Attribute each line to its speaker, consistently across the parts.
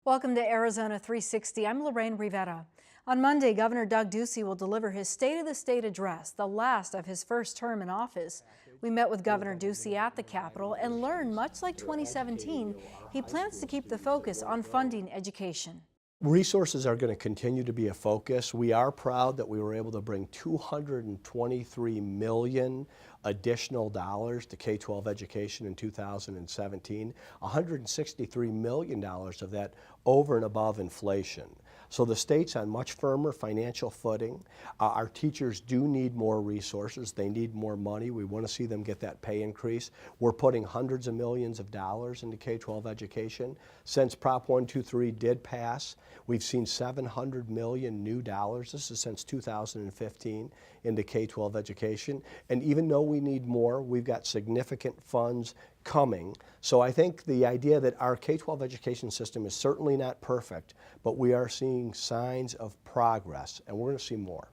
Speaker 1: Welcome to Arizona360. I'm Lorraine Rivera. On Monday, Governor Ducey will deliver his State of the State address, the last of his first term in office. We met with Governor Ducey at the Capitol and learned, much like 2017, he plans to keep the focus on funding education.
Speaker 2: Resources are going to continue to be a focus. We are proud that we were able to bring $223 million additional dollars to K-12 education in 2017, $163 million of that over and above inflation. So the state's on much firmer financial footing. Our teachers do need more resources. They need more money. We want to see them get that pay increase. We're putting hundreds of millions of dollars into K-12 education. Since Prop 123 did pass, we've seen $700 million new dollars. This is since 2015 into K-12 education. And even though we need more, we've got significant funds coming. So I think the idea that our K-12 education system is certainly not perfect, but we are seeing signs of progress, and we're going to see more.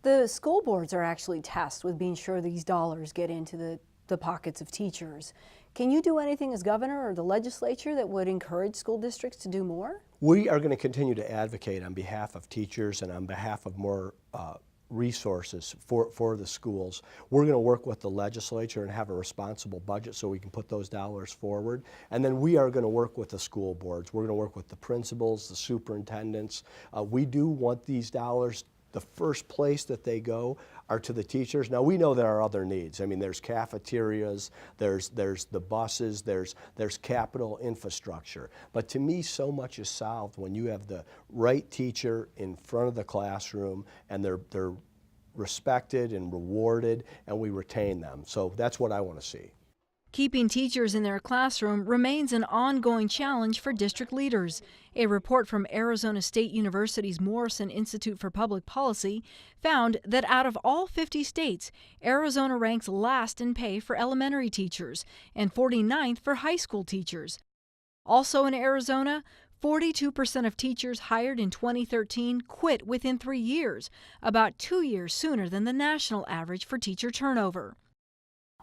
Speaker 1: The school boards are actually tasked with being sure these dollars get into the pockets of teachers. Can you do anything as governor or the legislature that would encourage school districts to do more?
Speaker 2: We are going to continue to advocate on behalf of teachers and on behalf of more resources for the schools. We're going to work with the legislature and have a responsible budget so we can put those dollars forward. And then we are going to work with the school boards. We're going to work with the principals, the superintendents. We do want these dollars, the first place that they go are to the teachers. Now we know there are other needs. I mean, there's cafeterias, there's the buses, there's capital infrastructure. But to me, so much is solved when you have the right teacher in front of the classroom and they're respected and rewarded and we retain them. So that's what I want to see.
Speaker 1: Keeping teachers in their classroom remains an ongoing challenge for district leaders. A report from Arizona State University's Morrison Institute for Public Policy found that out of all 50 states, Arizona ranks last in pay for elementary teachers and 49th for high school teachers. Also in Arizona, 42% of teachers hired in 2013 quit within 3 years, about 2 years sooner than the national average for teacher turnover.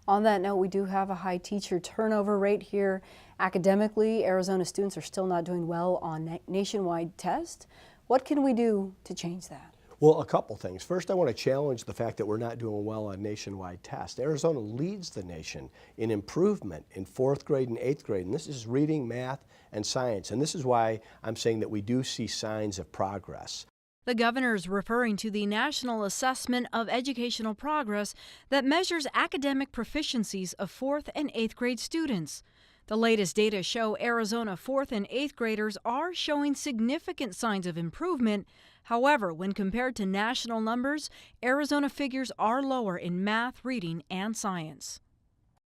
Speaker 1: On that note, we do have a high teacher turnover rate here. Academically, Arizona students are still not doing well on nationwide tests. What can we do to change that?
Speaker 2: Well, a couple things. First, I want to challenge the fact that we're not doing well on nationwide tests. Arizona leads the nation in improvement in 4th grade and 8th grade, and this is reading, math, and science. And this is why I'm saying that we do see signs of progress.
Speaker 1: The governor is referring to the National Assessment of Educational Progress that measures academic proficiencies of 4th and 8th grade students. The latest data show Arizona 4th and 8th graders are showing significant signs of improvement. However, when compared to national numbers, Arizona figures are lower in math, reading, and science.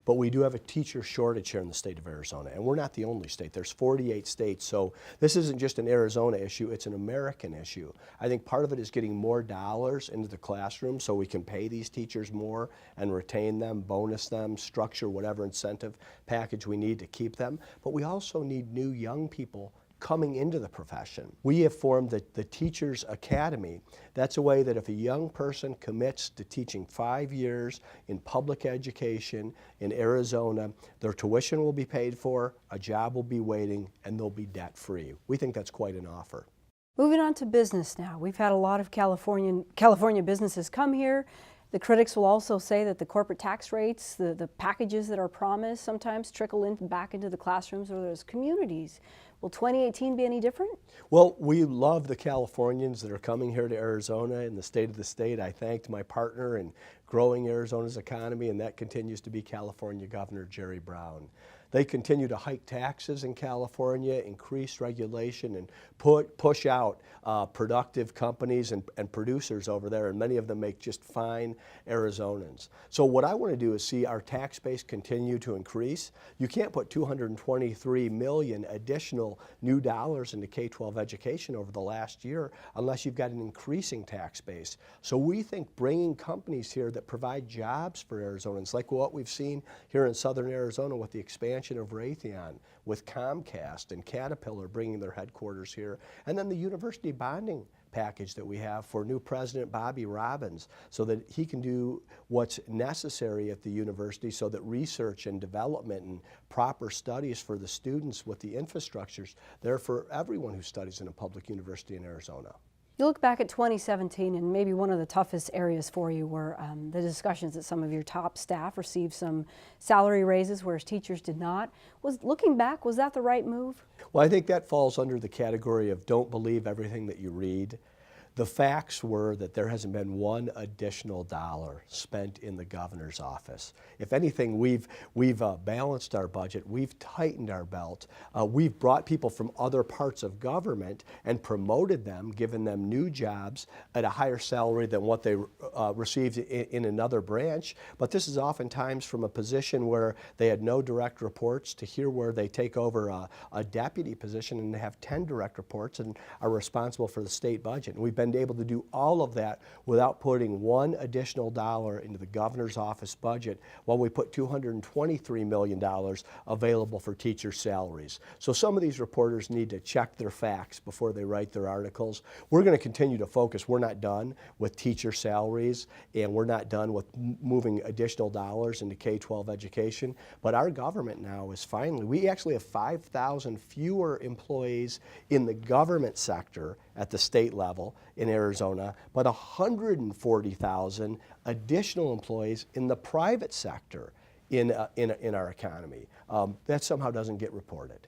Speaker 2: But we do have a teacher shortage here in the state of Arizona, and we're not the only state. There's 48 states, so this isn't just an Arizona issue, it's an American issue. I think part of it is getting more dollars into the classroom so we can pay these teachers more and retain them, bonus them, structure whatever incentive package we need to keep them. But we also need new young people coming into the profession. We have formed the Teachers Academy. That's a way that if a young person commits to teaching 5 years in public education in Arizona, their tuition will be paid for, a job will be waiting, and they'll be debt-free. We think that's quite an offer.
Speaker 1: Moving on to business now. We've had a lot of California businesses come here. The critics will also say that the corporate tax rates, the packages that are promised sometimes trickle back into the classrooms or those communities. Will 2018 be any different?
Speaker 2: Well, we love the Californians that are coming here to Arizona in the State of the State. I thanked my partner in growing Arizona's economy, and that continues to be California Governor Jerry Brown. They continue to hike taxes in California, increase regulation, and push out productive companies and producers over there, and many of them make just fine Arizonans. So what I want to do is see our tax base continue to increase. You can't put $223 million additional new dollars into K-12 education over the last year unless you've got an increasing tax base. So we think bringing companies here that provide jobs for Arizonans, like what we've seen here in southern Arizona with the expansion expansion of Raytheon, with Comcast and Caterpillar bringing their headquarters here, and then the university bonding package that we have for new President Bobby Robbins so that he can do what's necessary at the university so that research and development and proper studies for the students with the infrastructures there for everyone who studies in a public university in Arizona.
Speaker 3: You look back at 2017 and maybe one of the toughest areas for you were the discussions that some of your top staff received some salary raises whereas teachers did not. Looking back, was that the right move?
Speaker 2: Well, I think that falls under the category of don't believe everything that you read. The facts were that there hasn't been one additional dollar spent in the governor's office. If anything, we've balanced our budget, we've tightened our belt, we've brought people from other parts of government and promoted them, given them new jobs at a higher salary than what they received in another branch. But this is oftentimes from a position where they had no direct reports to here where they take over a deputy position and have 10 direct reports and are responsible for the state budget. And we've been able to do all of that without putting one additional dollar into the governor's office budget while we put $223 million available for teacher salaries. So some of these reporters need to check their facts before they write their articles. We're going to continue to focus. We're not done with teacher salaries and we're not done with moving additional dollars into K-12 education, but our government now is finally, we actually have 5,000 fewer employees in the government sector at the state level in Arizona, but 140,000 additional employees in the private sector in our economy. That somehow doesn't get reported.